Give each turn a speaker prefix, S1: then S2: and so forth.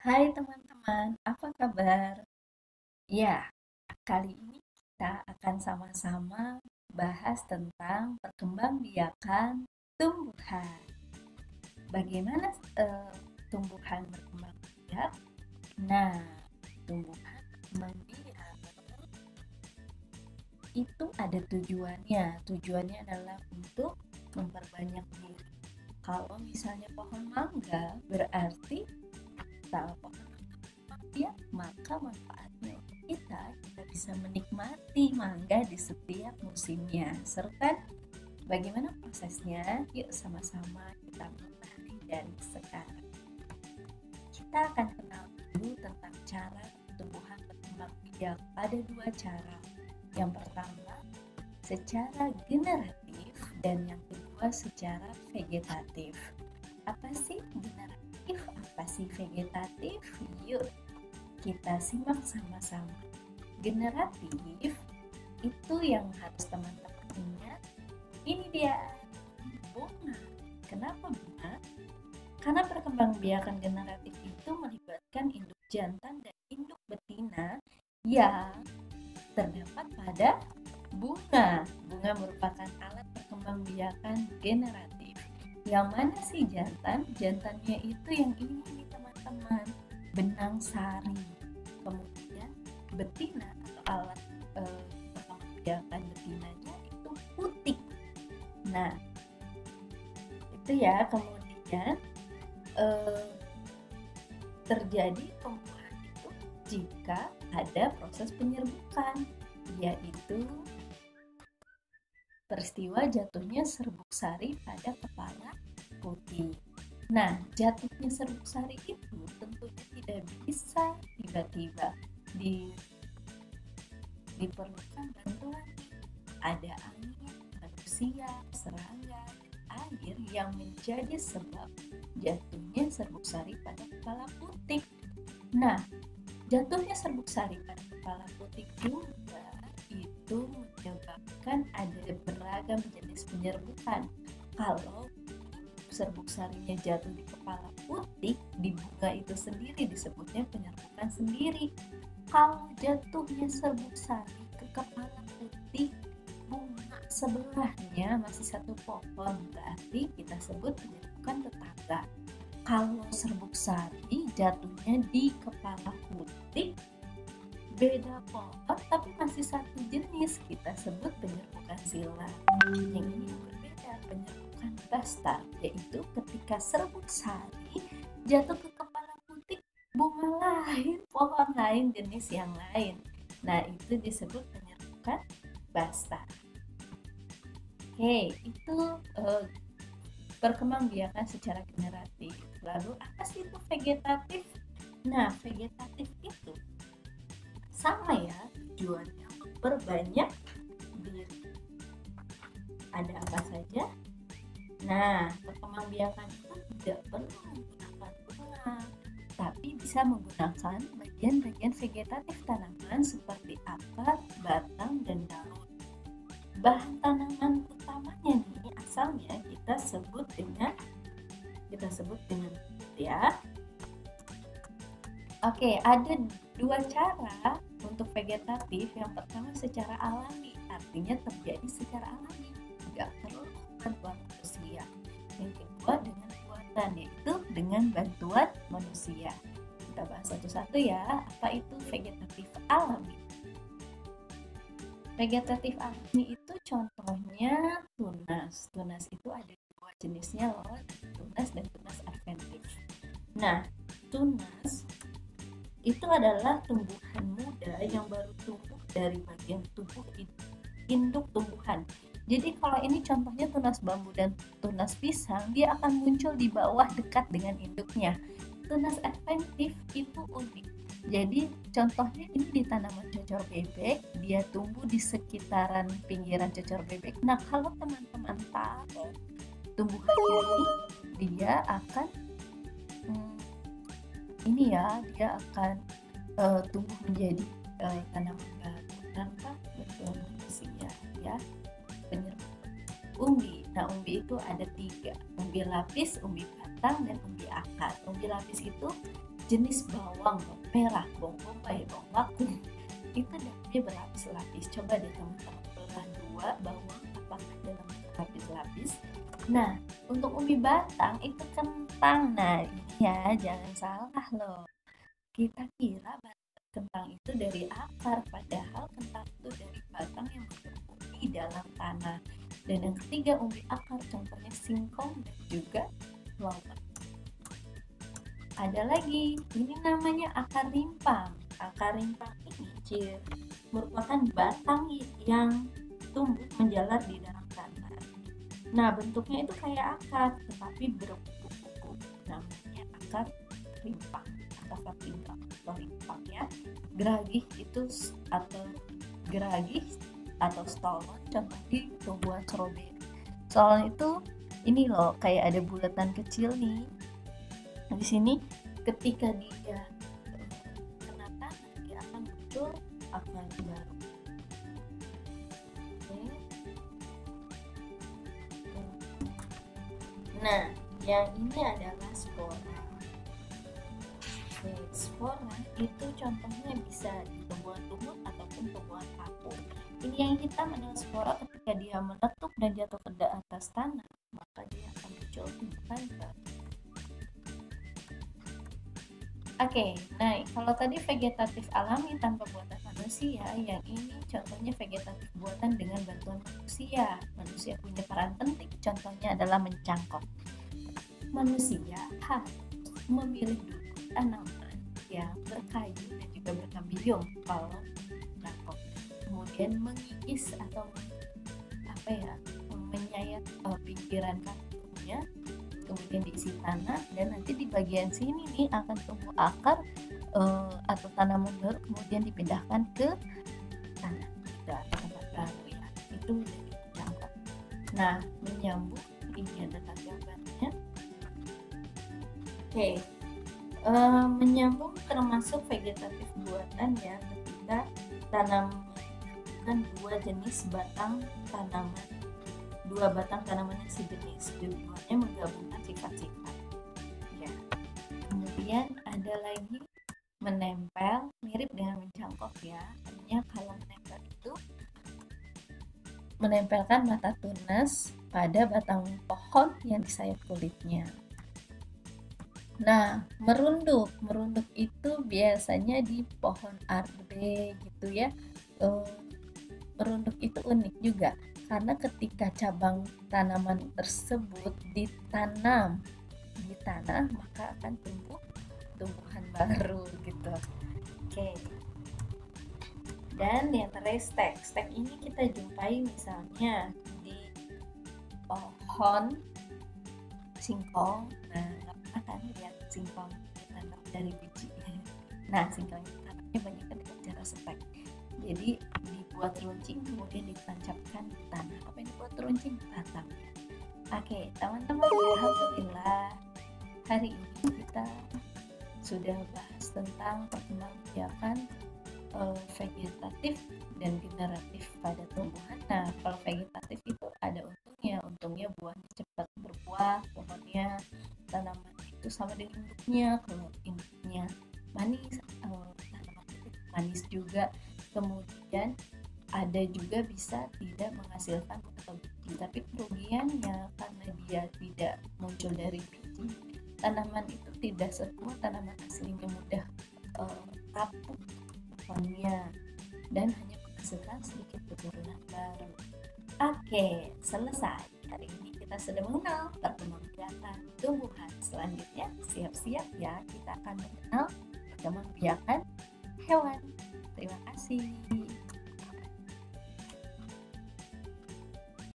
S1: Hai teman-teman, apa kabar? Ya, kali ini kita akan sama-sama bahas tentang perkembangbiakan tumbuhan. Bagaimana tumbuhan berkembang biak? Nah, tumbuhan berkembang biak itu ada tujuannya. Tujuannya adalah untuk memperbanyak diri. Kalau misalnya pohon mangga, berarti kalau pohon ya, maka manfaatnya untuk kita bisa menikmati mangga di setiap musimnya. Seru kan? Bagaimana prosesnya? Yuk sama-sama kita mulai dari sekarang. Kita akan kenal dulu tentang cara tumbuhan berkembang biak. Ada dua cara. Yang pertama, secara generatif dan yang kedua secara vegetatif. Apa sih generatif? Apa sih vegetatif? Yuk kita simak sama-sama. Generatif itu yang harus teman-teman ingat. Ini dia bunga. Kenapa bunga? Karena perkembangbiakan generatif itu melibatkan induk jantan dan induk betina yang terdapat pada bunga. Bunga merupakan alat perkembangbiakan generatif. Yang mana sih jantan? Jantannya itu yang ini nih teman-teman, benang sari. Kemudian betina atau alat perkembangbiakan betinanya itu putik. Nah, itu ya. Kemudian terjadi pembuahan itu jika ada proses penyerbukan, yaitu peristiwa jatuhnya serbuk sari pada kepala putih. Nah, jatuhnya serbuk sari itu tentunya tidak bisa tiba-tiba. Diperlukan bantuan, ada angin, manusia, serangga, air yang menjadi sebab jatuhnya serbuk sari pada kepala putih. Nah, jatuhnya serbuk sari pada kepala putih juga itu menyebabkan ada beragam jenis penyerbukan. Kalau serbuk sarinya jatuh di kepala putih, di bunga itu sendiri disebutnya penyerbukan sendiri. Kalau jatuhnya serbuk sari ke kepala putih bunga sebelahnya masih satu pohon, berarti kita sebut penyerbukan tetangga. Kalau serbuk sari jatuhnya di kepala putih beda pohon tapi masih satu jenis, kita sebut penyerbukan sila. Yang ini berbeda, penyerbukan basta, yaitu ketika serbuk sari jatuh ke kepala putih bunga lain, pohon lain, jenis yang lain. Nah, itu disebut penyerbukan basta. Oke, itu perkembangbiakan secara generatif. Lalu apa sih itu vegetatif? Nah, vegetatif itu sama ya, tujuannya memperbanyak diri. Ada apa saja? Nah, perkembangbiakan itu tidak perlu menggunakan bunga, tapi bisa menggunakan bagian-bagian vegetatif tanaman seperti akar, batang, dan daun. Bahan tanaman utamanya nih, asalnya kita sebut dengan ya. Oke, ada dua cara untuk vegetatif. Yang pertama secara alami, artinya terjadi secara alami, tidak perlu bantuan manusia. Yang kedua dengan buatan, yaitu dengan bantuan manusia. Kita bahas satu-satu ya. Apa itu vegetatif alami? Vegetatif alami itu contohnya tunas. Tunas itu ada dua jenisnya loh, tunas dan tunas adventif. Nah, tunas itu adalah tumbuhan muda yang baru tumbuh dari bagian tubuh induk tumbuhan. Jadi kalau ini contohnya tunas bambu dan tunas pisang, dia akan muncul di bawah dekat dengan induknya. Tunas adventif itu unik. Jadi contohnya ini di tanaman cocor bebek, dia tumbuh di sekitaran pinggiran cocor bebek. Nah, kalau teman-teman tahu tumbuhan ini dia akan dia akan tumbuh menjadi tanaman baru tanpa bantuan manusia ya. Penyerbukan umbi. Nah, umbi itu ada 3, umbi lapis, umbi batang, dan umbi akar. Umbi lapis itu jenis bawang merah, bawang bombay, bawang bakung, itu daunnya berlapis-lapis. Coba deh teman-teman belah dua bawang apakah dalam berlapis-lapis. Nah, untuk ubi batang itu kentang. Nah, ini ya jangan salah loh. Kita kira kentang itu dari akar, padahal kentang itu dari batang yang bertumbuh di dalam tanah. Dan yang ketiga umbi akar, contohnya singkong dan juga lobak. Ada lagi, ini namanya akar rimpang. Akar rimpang ini merupakan batang yang tumbuh menjalar di dalam tanah. Nah, bentuknya itu kayak akar, tetapi berkupu-kupu. Namanya akar rimpang. Akar rimpang atau rimpang ya. Geragih itu atau geragih atau stolon, contoh di tumbuhan stroberi. Stolon itu ini loh, kayak ada bulatan kecil nih. Di sini ketika dia kena tanah, dia akan muncul akar baru. Nah, yang ini adalah spora. Spora itu contohnya bisa di tumbuhan-tumbuhan ataupun tumbuhan paku. Ini yang hitam adalah spora. Ketika dia meletup dan jatuh ke atas tanah, maka dia akan muncul tumbuhan baru. Oke, nah kalau tadi vegetatif alami tanpa buatan manusia, yang ini contohnya vegetatif buatan dengan bantuan manusia. Manusia punya peran penting, contohnya adalah mencangkok. Manusia harus memilih tanaman yang berkayu dan juga berkambium kalau mencangkok. Kemudian mengikis atau menyayat pinggiran kakinya, kemudian diisi tanah, dan nanti di bagian sini nih akan tumbuh akar atau tanaman baru, kemudian dipindahkan ke tanah atau tempat baru ya. Itu dari mencangkok. Nah, menyambung, ini adalah gambarnya. Oke, menyambung termasuk vegetatif buatan ya, ketika tanaman dua jenis batang tanaman, dua batang tanaman yang sejenis, keduanya menggabungkan sifat-sifat ya. Kemudian ada lagi menempel, mirip dengan mencangkok ya. Artinya kalau menempel itu menempelkan mata tunas pada batang pohon yang disayat kulitnya. Nah, merunduk itu biasanya di pohon arbe gitu ya. Merunduk itu unik juga, karena ketika cabang tanaman tersebut ditanam di tanah, maka akan tumbuh tumbuhan baru gitu. Oke. Dan yang terakhir stek ini kita jumpai misalnya di pohon singkong. Nah, akan lihat singkong ditanam dari biji. Nah, singkong ditanamnya banyak dengan cara stek. Jadi dibuat runcing kemudian ditancapkan di tanah. Apa yang dibuat runcing? Batangnya. Oke, teman-teman, alhamdulillah hari ini kita sudah bahas tentang perkembangbiakan vegetatif dan generatif pada tumbuhan. Nah, kalau vegetatif itu ada untungnya buahnya cepat berbuah, pohonnya, tanaman itu sama dengan induknya. Kalau induknya manis, tanaman itu manis juga. Kemudian ada juga bisa tidak menghasilkan atau biji, tapi kerugiannya karena dia tidak muncul dari biji, tanaman itu tidak sekuat tanaman aslinya, mudah rapuh pohonnya dan hanya menghasilkan sedikit keturunan baru. Oke, selesai. Hari ini kita sudah mengenal perkembangbiakan tumbuhan. Selanjutnya siap-siap ya, kita akan mengenal perkembangbiakan hewan. Terima kasih.